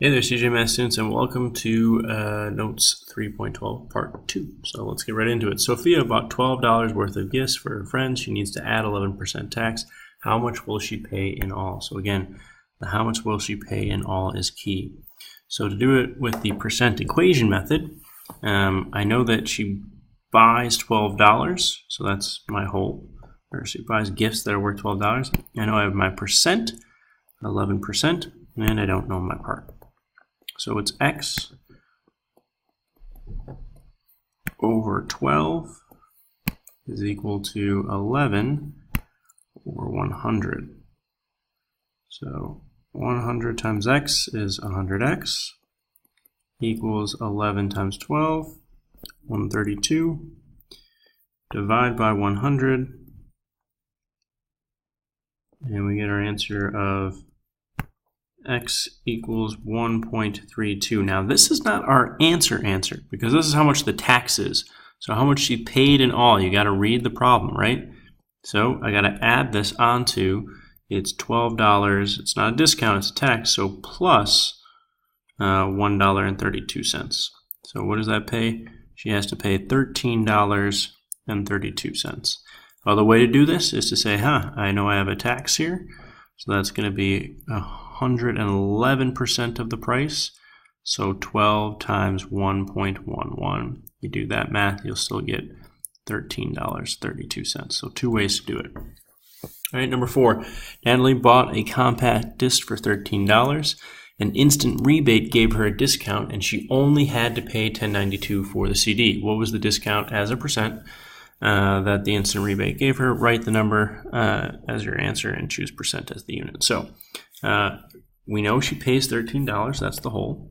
Hey there, CJ Math students, and welcome to Notes 3.12 Part 2. So let's get right into it. Sophia bought $12 worth of gifts for her friends. She needs to add 11% tax. How much will she pay in all? So again, the how much will she pay in all is key. So to do it with the percent equation method, I know that she buys $12, so that's my whole. Or she buys gifts that are worth $12. I know I have my percent, 11%, and I don't know my part. So it's x over 12 is equal to 11 over 100. So 100 times x is 100x equals 11 times 12, 132. Divide by 100, and we get our answer of x equals 1.32. Now this is not our answer because this is how much the tax is. So how much she paid in all. You got to read the problem, right? So I got to add this onto, it's $12. It's not a discount, it's a tax. So plus $1.32. So what does that pay? She has to pay $13.32. Well, the way to do this is to say, I know I have a tax here. So that's going to be 111% of the price. So 12 times 1.11. You do that math, you'll still get $13.32. So two ways to do it. All right, number 4. Natalie bought a compact disc for $13. An instant rebate gave her a discount, and she only had to pay $10.92 for the CD. What was the discount as a percent that the instant rebate gave her? Write the number as your answer and choose percent as the unit. So we know she pays $13, that's the whole.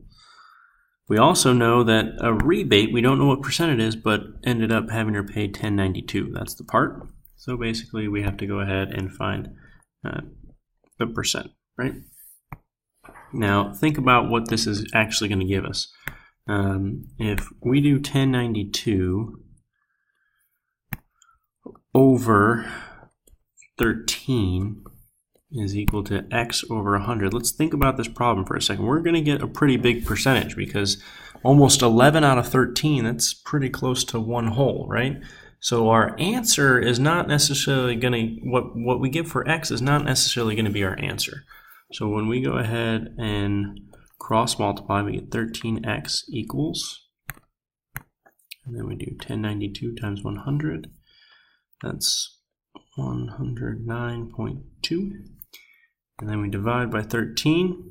We also know that a rebate, we don't know what percent it is, but ended up having her pay $10.92. That's the part. So basically we have to go ahead and find the percent, right? Now think about what this is actually going to give us. If we do $10.92 over 13 is equal to x over 100. Let's think about this problem for a second. We're going to get a pretty big percentage because almost 11 out of 13, that's pretty close to one whole, right? So our answer is not necessarily going to, what we get for x is not necessarily going to be our answer. So when we go ahead and cross multiply, we get 13x equals, and then we do 1092 times 100. That's 109.2. And then we divide by 13.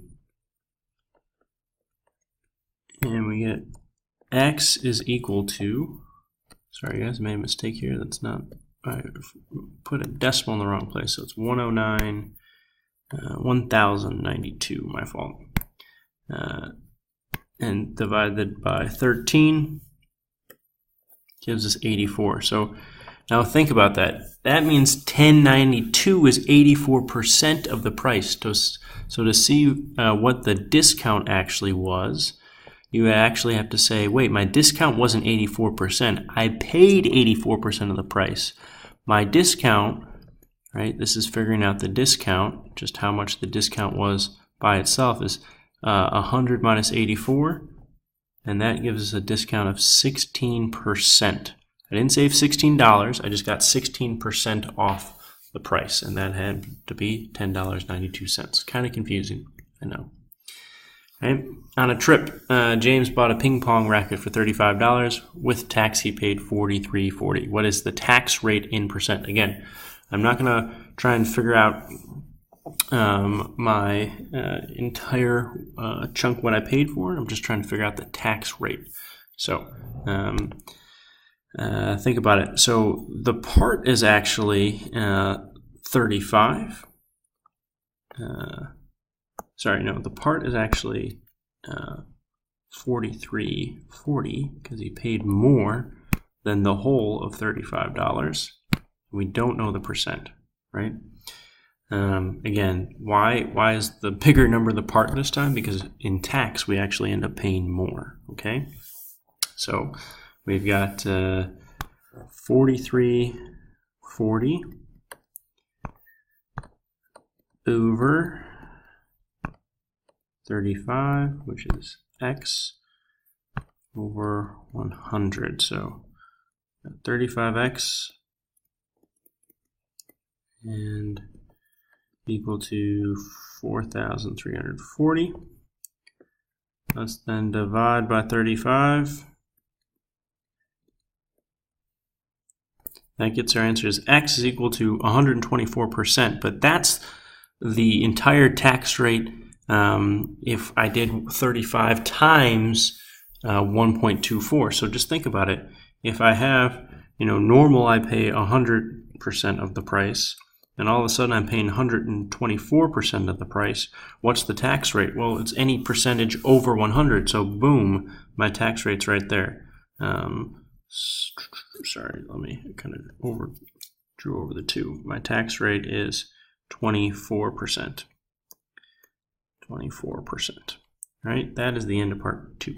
And we get x is equal to, sorry guys, I made a mistake here. That's not, I put a decimal in the wrong place. So it's 1092, my fault. And divided by 13 gives us 84. So now think about that. That means 1092 is 84% of the price. So to see what the discount actually was, you actually have to say, wait, my discount wasn't 84%. I paid 84% of the price. My discount, right, this is figuring out the discount, just how much the discount was by itself, is 100 minus 84, and that gives us a discount of 16%. I didn't save $16, I just got 16% off the price, and that had to be $10.92. Kind of confusing, I know. Right. On a trip, James bought a ping pong racket for $35. With tax, he paid $43.40. What is the tax rate in percent? Again, I'm not going to try and figure out my entire chunk what I paid for. I'm just trying to figure out the tax rate. So think about it. So the part is actually 35. Sorry, no, the part is actually 43.40 because he paid more than the whole of $35. We don't know the percent, right? Again, why is the bigger number the part this time? Because in tax we actually end up paying more. Okay, so we've got 43.40 over 35, which is x over 100. So 35x and equal to 4,340. Let's then divide by 35. That gets our answer as x is equal to 124%, but that's the entire tax rate if I did 35 times 1.24. So just think about it. If I have, normal I pay 100% of the price, and all of a sudden I'm paying 124% of the price, what's the tax rate? Well, it's any percentage over 100, so boom, my tax rate's right there. Sorry, let me kind of drew over the 2. My tax rate is 24%. 24%. All right, that is the end of part 2.